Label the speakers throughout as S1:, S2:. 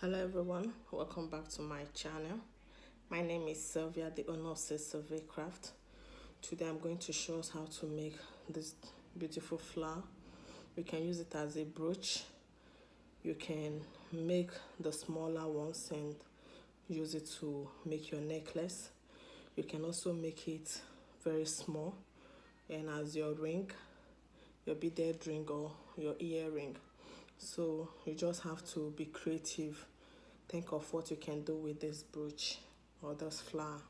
S1: Hello everyone, welcome back to my channel. My name is Sylvia, the owner of Sylvia Craft. Today I'm going to show us how to make this beautiful flower. You can use it as a brooch. You can make the smaller ones and use it to make your necklace. You can also make it very small and as your ring, your beaded ring or your earring. So you just have to be creative. Think of what you can do with this brooch or this flower.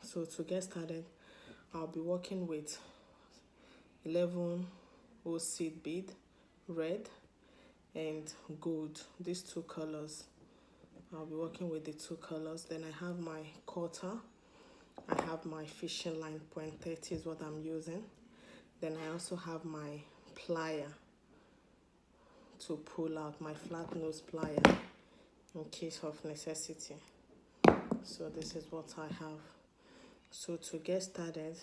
S1: So to get started, I'll be working with 11 seed bead, red and gold, these two colors. I'll be working with the two colors. Then I have my cutter, I have my fishing line, 0.30 is what I'm using. Then I also have my plier to pull out, my flat nose plier in case of necessity. So this is what I have. So to get started,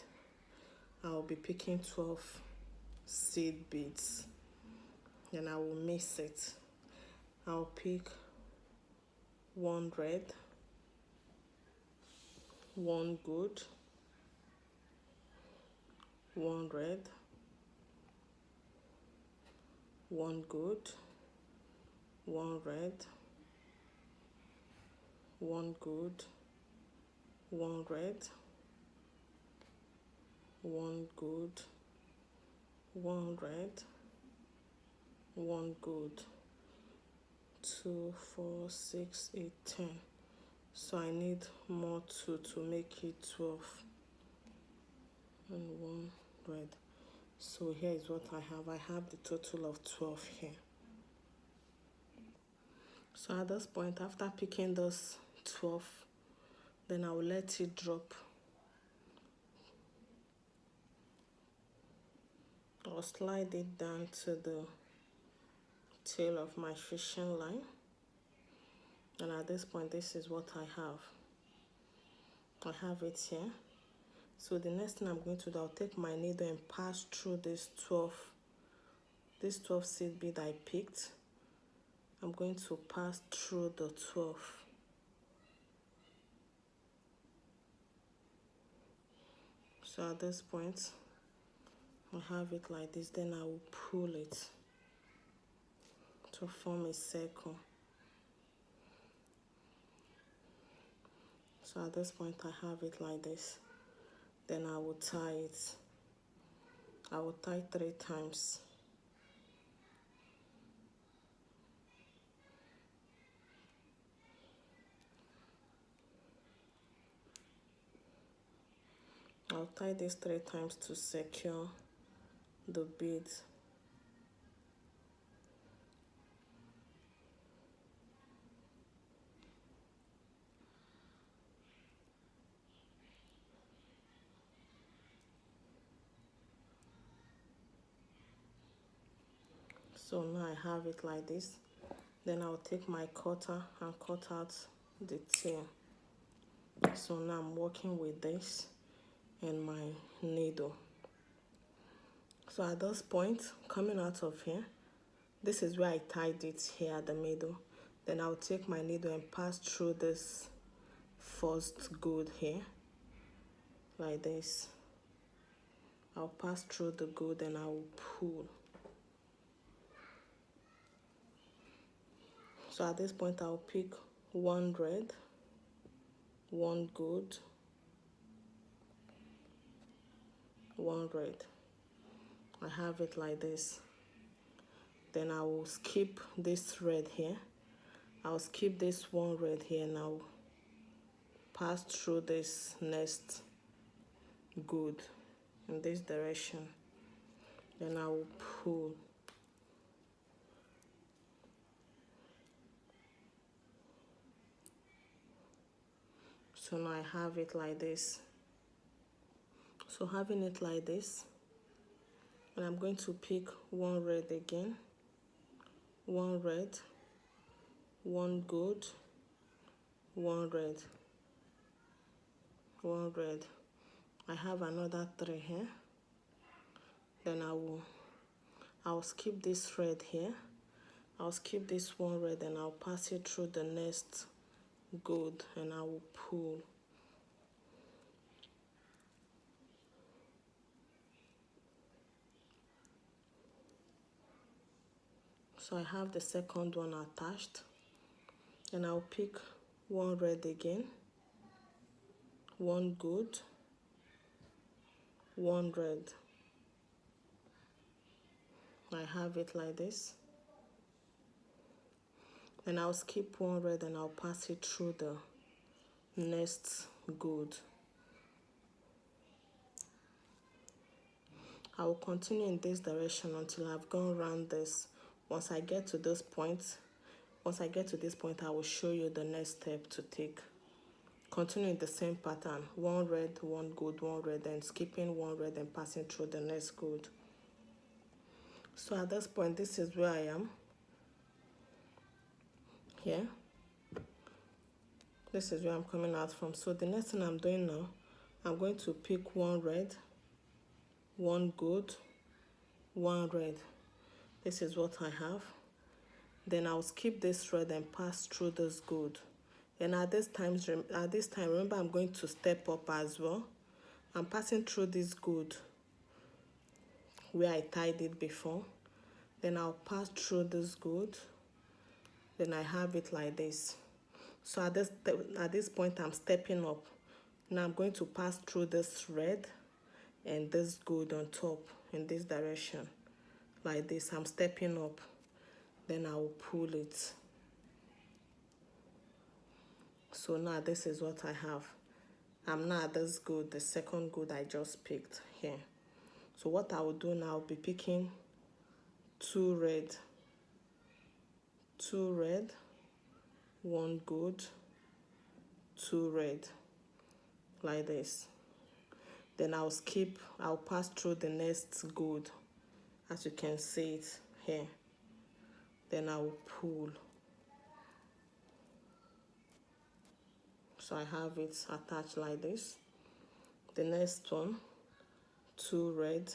S1: I'll be picking 12 seed beads. Then I will mix it. I'll pick one red, one gold, one red, one gold, one red, one gold, one red, one gold, one red, one gold, 2, 4, 6, 8, 10. So I need more 2 to make it 12 and one red. So here is what I have. I have the total of 12 here. So at this point, after picking those 12, then I will let it drop. I'll slide it down to the tail of my fishing line. And at this point, this is what I have. I have it here. So the next thing I'm going to do, I'll take my needle and pass through this 12 seed bead I picked. I'm going to pass through the 12. So at this point, I have it like this. Then I will pull it to form a circle. So at this point, I have it like this. Then I will tie it. I will tie 3 times. I'll tie this 3 times to secure the beads. So now I have it like this. Then I'll take my cutter and cut out the tail. So now I'm working with this and my needle. So at this point, coming out of here, this is where I tied it here at the middle. Then I'll take my needle and pass through this first gold here, like this. I'll pass through the gold and I will pull. So at this point, I'll pick one red, one gold, one red. I have it like this. Then I will skip this red here. I'll skip this one red here and I'll pass through this next gold in this direction. Then I will pull. So now I have it like this. So having it like this, and I'm going to pick one red again, one red, one gold, one red, one red. I have another 3 here. Then I'll skip this red here. I'll skip this one red and I'll pass it through the next gold and I will pull. So I have the second one attached, and I'll pick one red again, one gold, one red. I have it like this. And I'll skip one red and I'll pass it through the next gold. I will continue in this direction until I've gone around this. Once I get to this point, I will show you the next step to take. Continue in the same pattern, one red, one gold, one red, and skipping one red and passing through the next gold. So at this point, this is where I am. Here. This is where I'm coming out from. So the next thing I'm doing now, I'm going to pick one red, one gold, one red. This is what I have. Then I'll skip this red and pass through this gold. And at this time, remember I'm going to step up as well. I'm passing through this gold where I tied it before. Then I'll pass through this gold. Then I have it like this. So at this point, I'm stepping up. Now I'm going to pass through this red and this gold on top in this direction. Like this, I'm stepping up. Then I will pull it. So now this is what I have. I'm now at this gold, the second gold I just picked here. So what I will do now, I'll be picking two red, one gold, two red, like this. Then I'll pass through the next gold, as you can see it here. Then I will pull. So I have it attached like this. The next one, two red,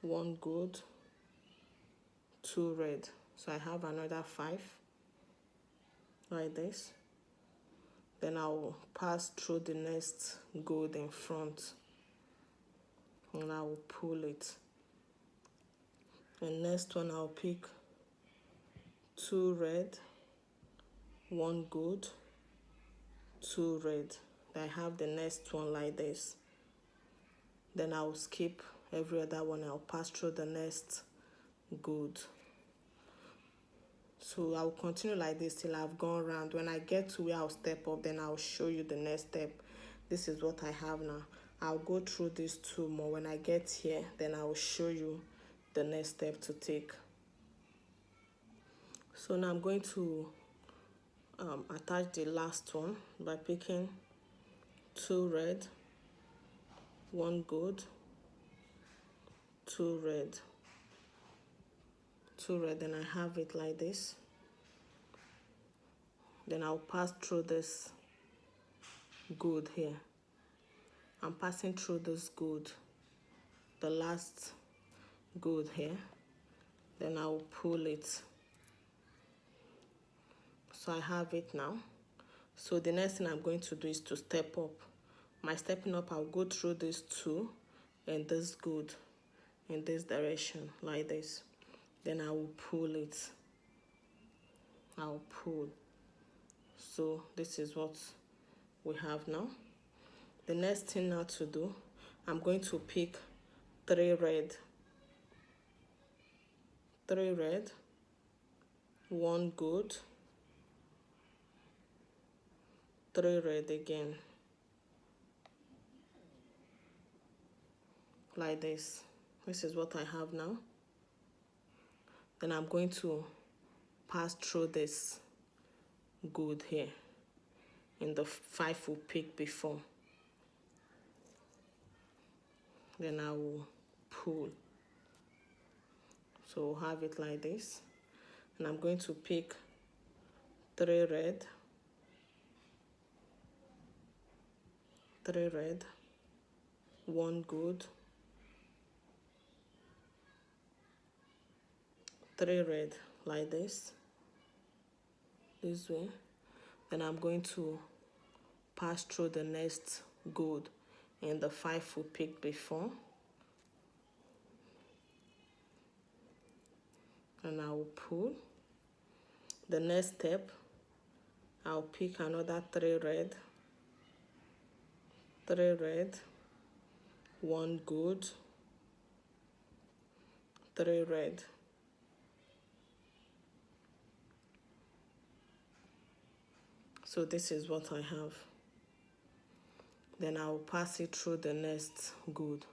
S1: one gold, two red. So I have another 5 like this. Then I will pass through the next gold in front and I will pull it. And next one, I'll pick two red, one gold, two red. I have the next one like this. Then I'll skip every other one. I'll pass through the next gold. So I'll continue like this till I've gone around. When I get to where I'll step up, then I'll show you the next step. This is what I have now. I'll go through these two more. When I get here, then I'll show you the next step to take. So now I'm going to attach the last one by picking two red, one gold, two red, and I have it like this. Then I'll pass through this gold here. I'm passing through this gold, the last gold here. Then I'll pull it. So I have it now. So the next thing I'm going to do is to step up. My stepping up, I'll go through these two and this gold in this direction like this. Then I will pull it. I'll pull. So this is what we have now. The next thing now to do, I'm going to pick three red, one gold, three red again, like this. This is what I have now. Then I'm going to pass through this gold here in the 5 we picked before. Then I will pull. So we'll have it like this. And I'm going to pick three red, 1 good, 3 red, like this way. Then I'm going to pass through the next good in the 5 we picked before, and I will pull. The next step, I'll pick another 3 red, 1 good, 3 red. So this is what I have. Then I'll pass it through the next good.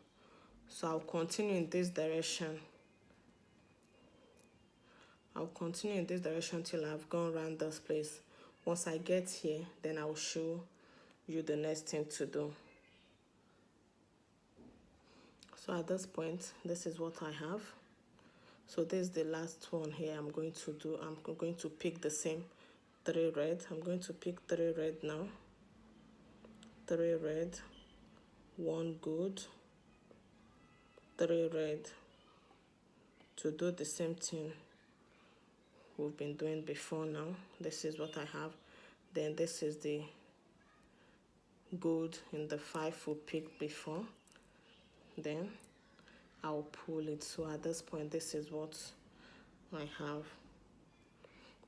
S1: So I'll continue in this direction. I'll continue in this direction till I've gone around this place. Once I get here, then I'll show you the next thing to do. So at this point, this is what I have. So this is the last one here I'm going to do. I'm going to pick the same 3 red. I'm going to pick 3 red now. 3 red, 1 good, 3 red, to do the same thing we've been doing before now. This is what I have. Then this is the good in the 5 we picked before. Then I'll pull it. So at this point, this is what I have.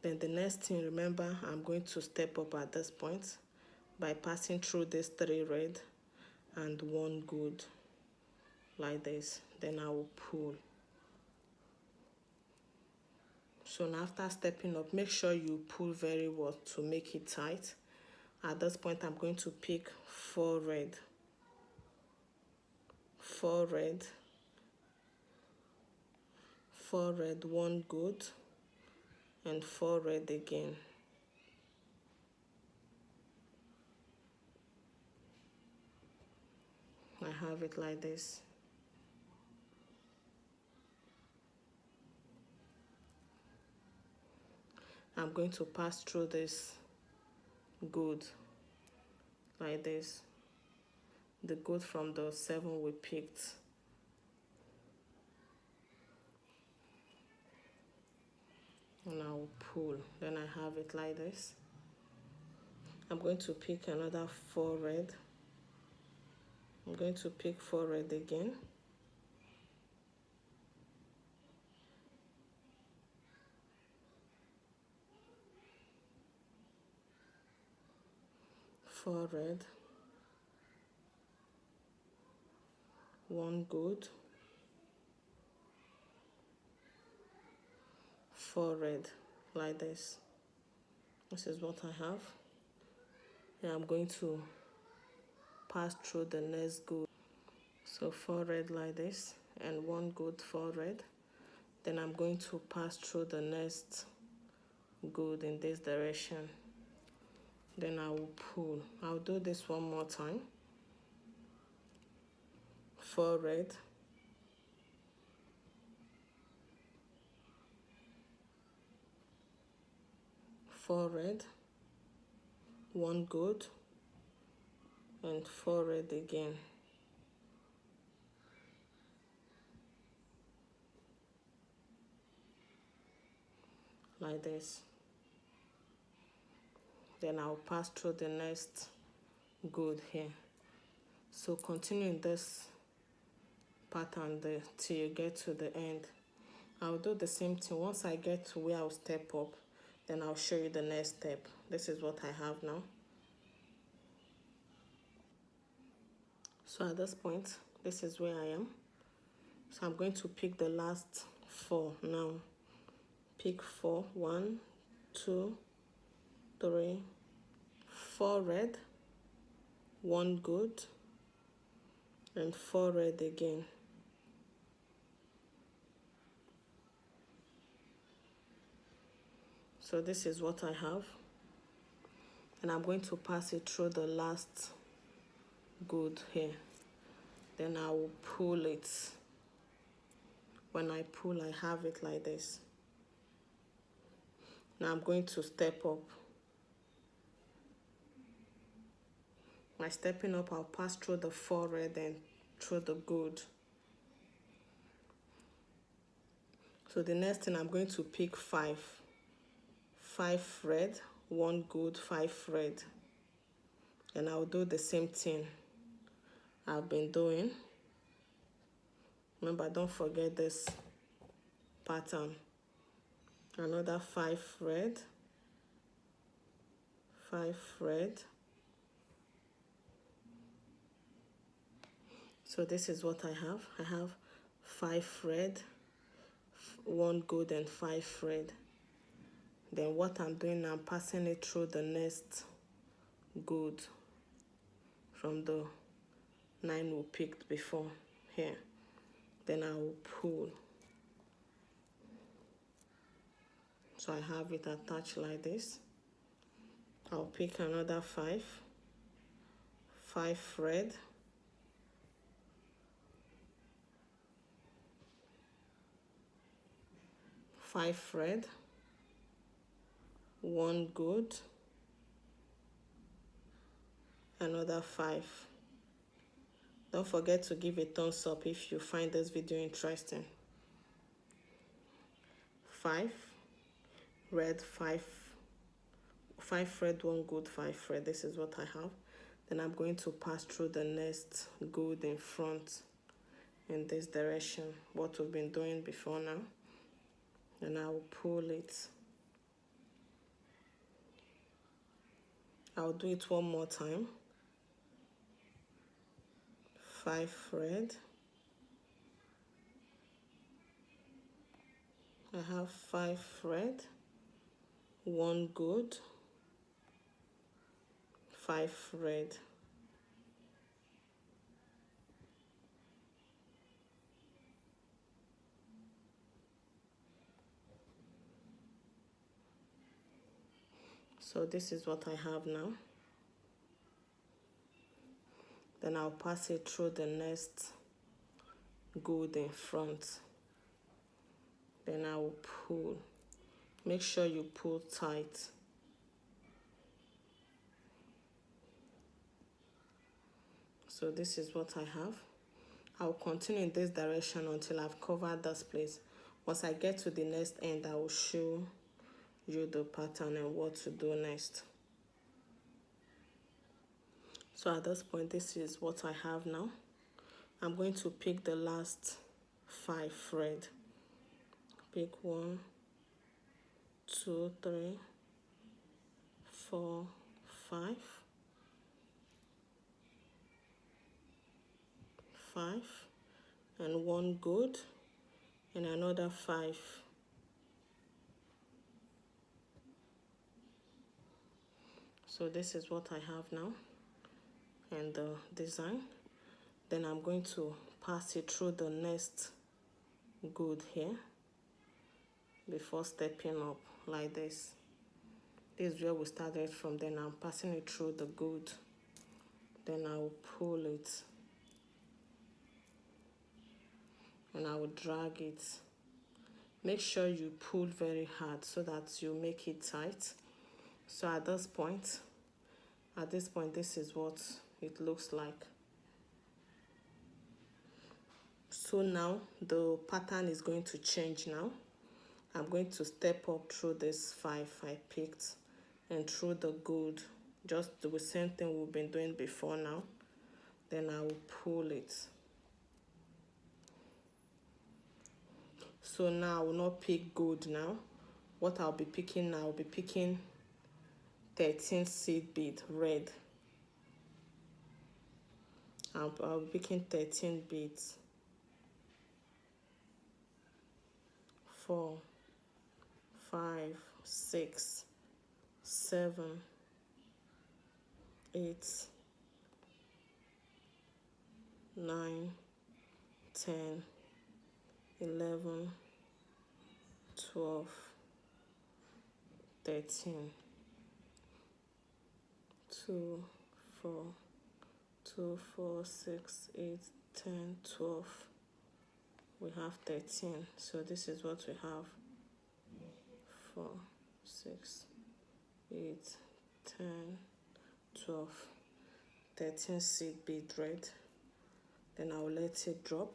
S1: Then the next thing, remember, I'm going to step up at this point by passing through this 3 red and 1 good, like this. Then I will pull. So now after stepping up, make sure you pull very well to make it tight. At this point, I'm going to pick 4 red, 4 red, 4 red, 1 good, and 4 red again. I have it like this. I'm going to pass through this good like this. The good from the 7 we picked. And I'll pull. Then I have it like this. I'm going to pick another 4 red. I'm going to pick 4 red again. Four red, 1 good, 4 red, like this. This is what I have. And I'm going to pass through the next good. So 4 red like this, and 1 good, 4 red. Then I'm going to pass through the next good in this direction. Then I will pull. I'll do this one more time. 4 red, 4 red, 1 good, and 4 red again. Like this. Then I'll pass through the next good here. So continue in this pattern there till you get to the end. I'll do the same thing. Once I get to where I'll step up, then I'll show you the next step. This is what I have now. So at this point, this is where I am. So I'm going to pick the last 4 now. Pick 4, 1, 2, 3, 4 red, 1 good, and 4 red again. So this is what I have, and I'm going to pass it through the last good here. Then I will pull it. When I pull, I have it like this. Now I'm going to step up. By stepping up, I'll pass through the 4 red and through the gold. So the next thing, I'm going to pick five thread, 1 gold, 5 thread, and I'll do the same thing I've been doing. Remember, don't forget this pattern. Another 5 thread, 5 thread. So this is what I have. I have 5 thread, 1 gold and 5 thread. Then what I'm doing, I'm passing it through the next gold from the 9 we picked before here. Then I will pull. So I have it attached like this. I'll pick another 5 thread, 5 thread, 1 gold, another 5. Don't forget to give a thumbs up if you find this video interesting. 5 red, 5 thread, 1 gold, 5 thread. This is what I have. Then I'm going to pass through the next gold in front in this direction, what we've been doing before now. And I will pull it. I'll do it one more time. 5 thread. I have 5 thread, 1 gold, 5 thread. So this is what I have now. Then I'll pass it through the next gold in front. Then I will pull. Make sure you pull tight. So this is what I have. I'll continue in this direction until I've covered this place. Once I get to the next end, I will show you the pattern and what to do next. So at this point, this is what I have now. I'm going to pick the last 5 thread. Pick 1, 2, 3, 4, 5, 5, and 1 gold, and another 5. So this is what I have now, and the design. Then I'm going to pass it through the next gold here before stepping up like this. This is where we started from. Then I'm passing it through the gold. Then I will pull it and I will drag it. Make sure you pull very hard so that you make it tight. So at this point, this is what it looks like. So now the pattern is going to change now. I'm going to step up through this 5 I picked and through the gold. Just the same thing we've been doing before now. Then I will pull it. So now I will not pick gold now. What I'll be picking now, I'll be picking 13 seed bead red. I'll be picking 13 beads. 4, 5, 6, 7, 8, 9, 10, 11, 12, 13, 2, 4, 2, 4, 6, 8, 10, 12. We have 13. So this is what we have. 4, 6, 8, 10, 12, 13 seed bead red. Then I'll let it drop,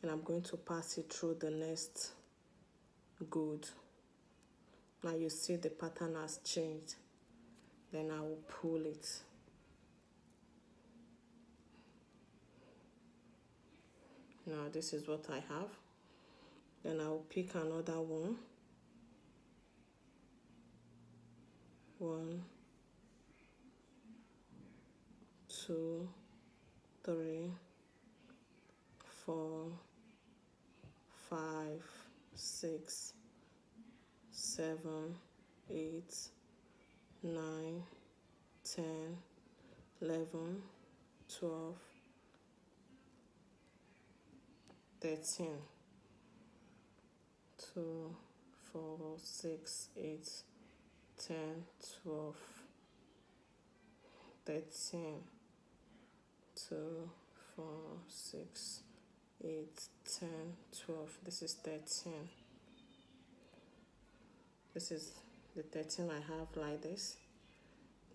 S1: and I'm going to pass it through the next gold. Now you see the pattern has changed. Then I will pull it. Now this is what I have. Then I'll pick another one. 1, 2, 3, 4, 5, 6, 7, 8, 9, 10, 11, 12, 13, 2, 4, 6, 8, 10, 12, 13, 2, 4, 6, 8, 10, 12. This is 13. This is the 13 I have like this.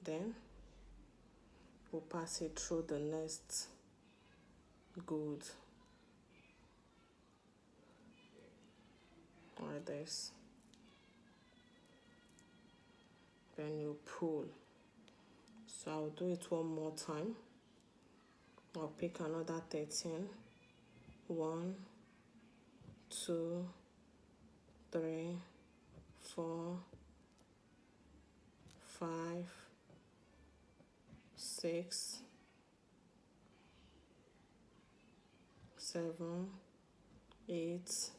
S1: Then we'll pass it through the next gold like this. Then you pull. So I'll do it one more time. I'll pick another 13. 1, 2, 3, 4, 5, 6, 7, 8,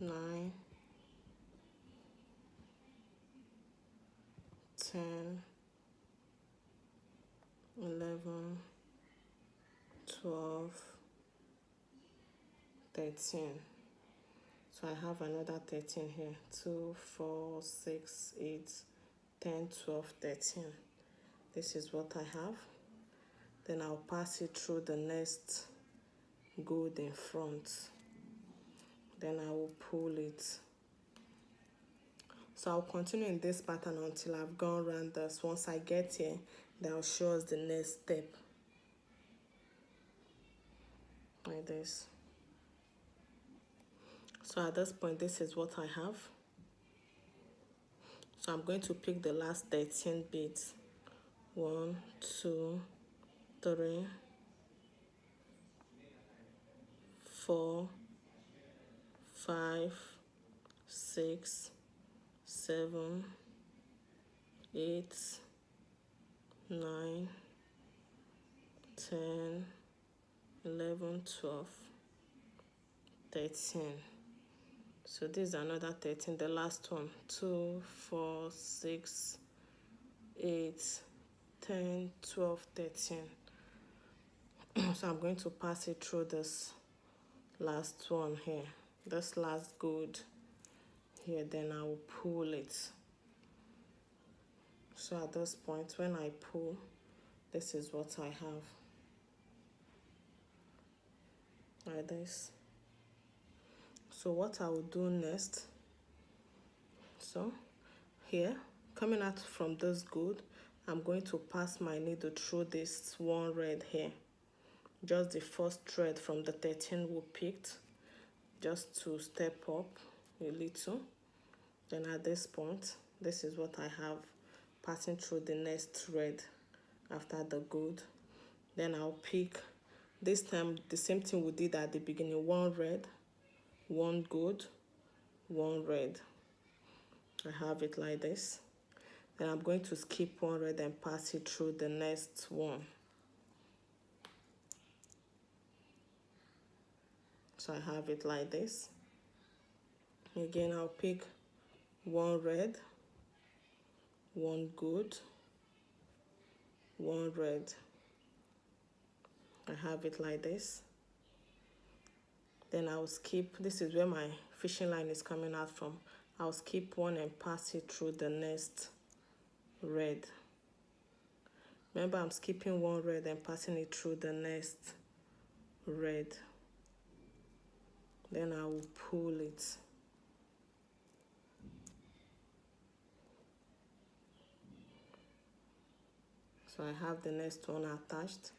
S1: 9, 10, 11, 12, 13. So I have another 13 here. 2, 4, 6, 8, 10, 12, 13. This is what I have. Then I'll pass it through the next gold in front. Then I will pull it. So I'll continue in this pattern until I've gone around this. Once I get here, then I'll show us the next step. Like this. So at this point, this is what I have. So I'm going to pick the last 13 beads. 1, 2, 3, 4, 5, 6, 7, 8, 9, 10, 11, 12, 13. So this is another 13, the last one. 2, 4, 6, 8, 10, 12, 13. So I'm going to pass it through this last one here, this last gold here. Then I will pull it. So at this point, when I pull, this is what I have. Like this. So what I will do next, so here, coming out from this gold, I'm going to pass my needle through this one red here. Just the first thread from the 13 we picked, just to step up a little. Then at this point, this is what I have passing through the next thread after the gold. Then I'll pick, this time the same thing we did at the beginning, one red, one gold, one red. I have it like this. Then I'm going to skip one red and pass it through the next one. So I have it like this. Again, I'll pick one red, one gold, one red. I have it like this. Then I'll skip, this is where my fishing line is coming out from. I'll skip one and pass it through the next red. Remember, I'm skipping one red and passing it through the next red. Then I will pull it. So I have the next one attached.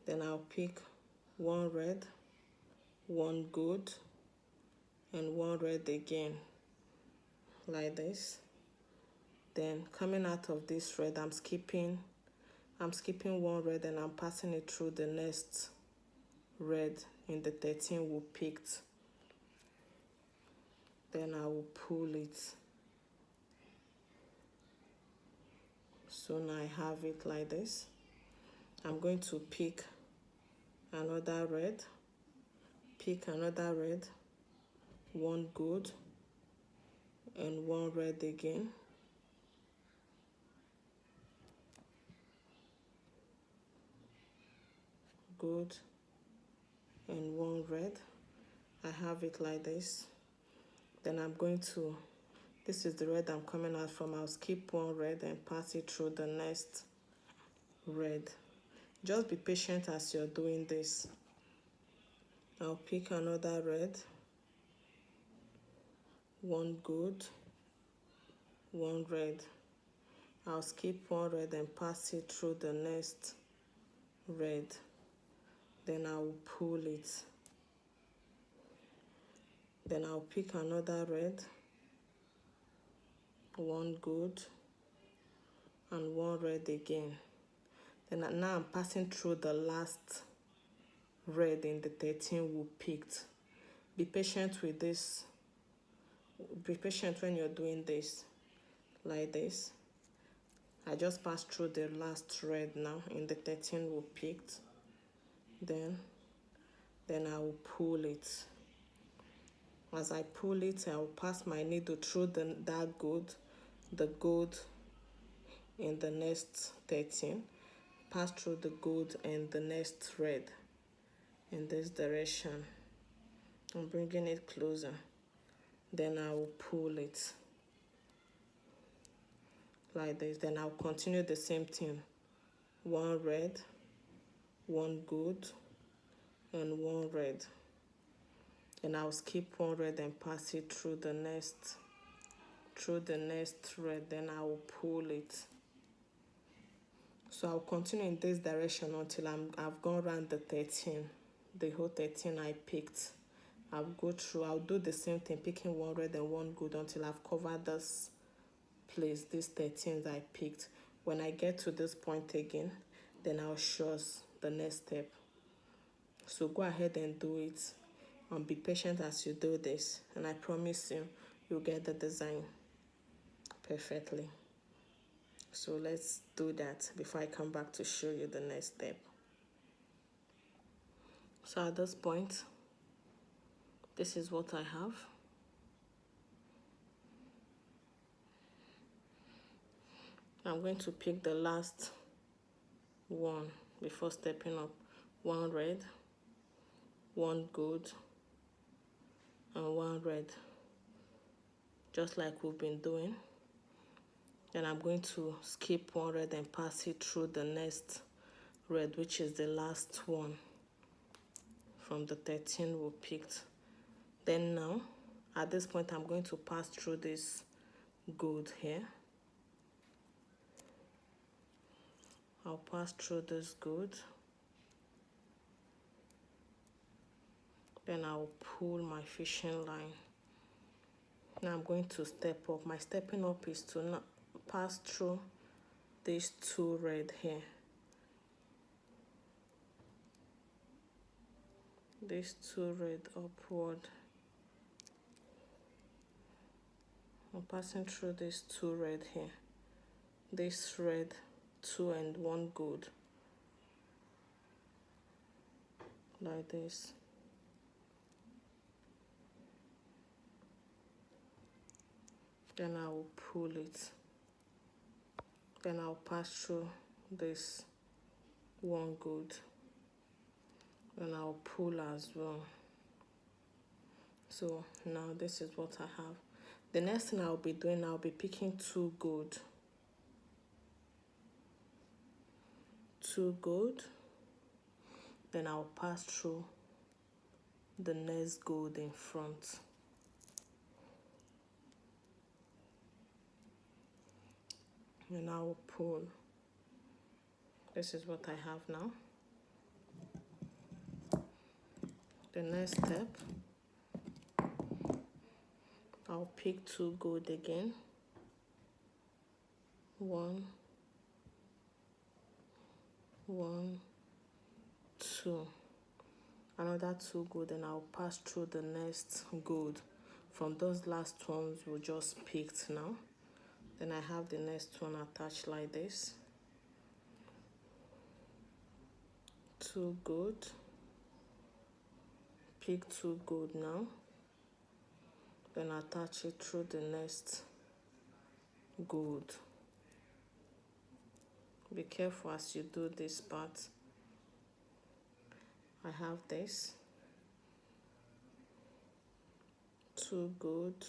S1: Then I'll pick one red, one gold, and one red again, like this. Then coming out of this red, I'm skipping one red and I'm passing it through the next red in the 13 we picked. Then I will pull it. So now I have it like this. I'm going to pick another red, one gold, and one red again. Gold and one red. I have it like this. Then I'm going to, this is the red I'm coming out from. I'll skip one red and pass it through the next red. Just be patient as you're doing this. I'll pick another red, one gold, one red. I'll skip one red and pass it through the next red. Then I'll pull it. Then I'll pick another red, one gold, and one red again. Then now I'm passing through the last red in the 13 we picked. Be patient with this. Be patient when you're doing this, like this. I just passed through the last red now in the 13 we picked. Then I will pull it. As I pull it, I will pass my needle through the gold in the next 13, pass through the gold and the next red in this direction. I'm bringing it closer. Then I will pull it like this. Then I'll continue the same thing. One red, one gold, and one red. And I'll skip one red and pass it through the next red. Then I will pull it. So I'll continue in this direction until I've gone around the 13, the whole 13 I picked. I'll do the same thing, picking one red and one gold until I've covered this place, these 13 I picked. When I get to this point again, then I'll show us the next step. So go ahead and do it. And be patient as you do this, and I promise you'll get the design perfectly. So let's do that before I come back to show you the next step. So at this point, this is what I have. I'm going to pick the last one before stepping up. One red, one gold, and one red, just like we've been doing. Then I'm going to skip one red and pass it through the next red, which is the last one from the 13 we picked. Then now, at this point, I'm going to pass through this gold here. I'll pass through this gold. Then I'll pull my fishing line. Now I'm going to step up. My stepping up is to pass through these two red here. These two red upward. I'm passing through these two red here. This red, two and one gold. Like this. Then I will pull it. Then I'll pass through this one gold. Then I'll pull as well. So now this is what I have. The next thing I'll be doing, I'll be picking two gold. Two gold. Then I'll pass through the next gold in front. And I will pull. This is what I have now. The next step, I'll pick 2 gold again. 1, 1, 2. Another 2 gold, and I'll pass through the next gold from those last ones we just picked now. Then I have the next one attached like this. 2 gold, pick 2 gold now, then attach it through the next gold. Be careful as you do this part. I have this 2 gold,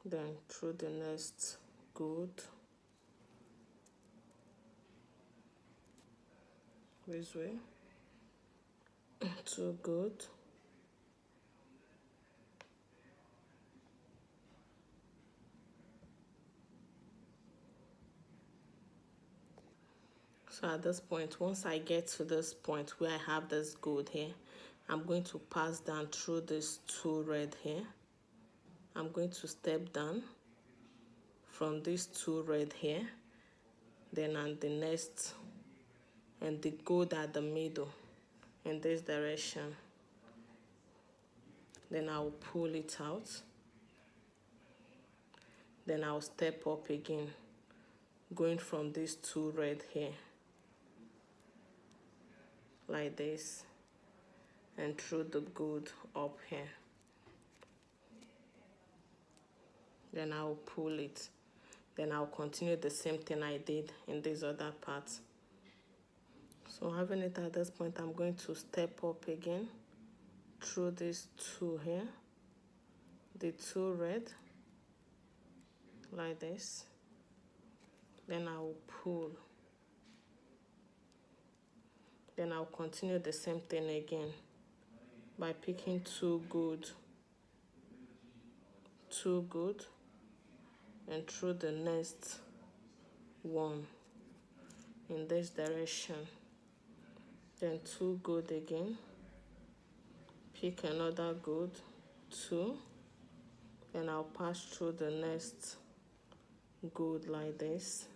S1: then through the next gold this way. 2 gold, so at this point, once I get to this point where I have this gold here, I'm going to pass down through this 2 red here. I'm going to step down from this 2 red here, then on the next, and the gold at the middle in this direction. Then I'll pull it out. Then I'll step up again, going from this 2 red here, like this, and through the gold up here. Then I'll pull it. Then I'll continue the same thing I did in this other part. So having it at this point, I'm going to step up again through these 2 here, the 2 red, like this. Then I'll pull. Then I'll continue the same thing again by picking 2 gold, 2 gold, and through the next one in this direction. Then 2 gold again, pick another gold, 2, and I'll pass through the next gold like this.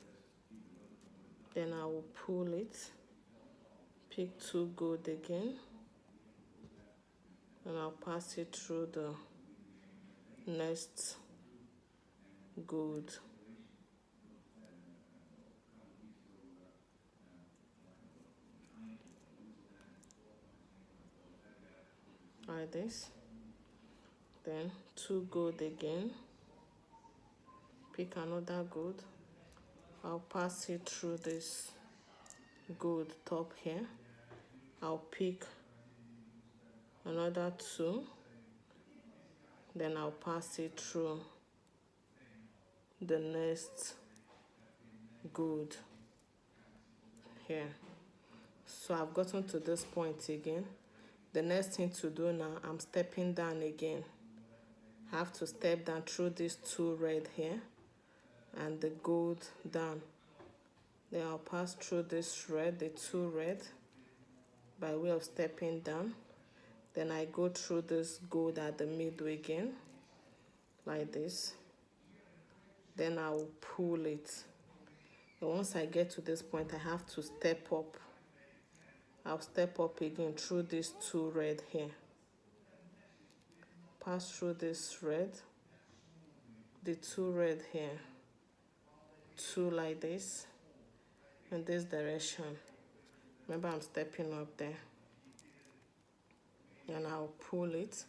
S1: Then I will pull it, pick 2 gold again, and I'll pass it through the next gold. Like this. Then 2 gold again, pick another gold. I'll pass it through this gold top here. I'll pick another 2, then I'll pass it through the next gold here. So I've gotten to this point again. The next thing to do now, I'm stepping down again. I have to step down through these 2 red here and the gold down. Then I'll pass through this red, the 2 red, by way of stepping down. Then I go through this gold at the middle again, like this. Then I will pull it. And once I get to this point, I have to step up. I'll step up again through this 2 red here. Pass through this red, the 2 red here, 2 like this, in this direction. Remember, I'm stepping up there. And I'll pull it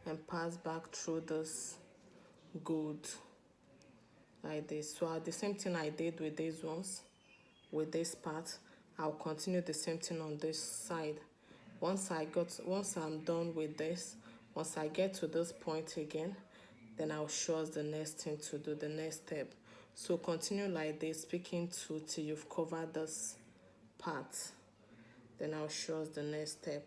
S1: and pass back through this gold like this. So the same thing I did with these ones, with this part, I'll continue the same thing on this side. Once I'm done with this, once I get to this point again, then I'll show us the next thing to do, the next step. So continue like this, picking 2 till you've covered this part. Then I'll show us the next step.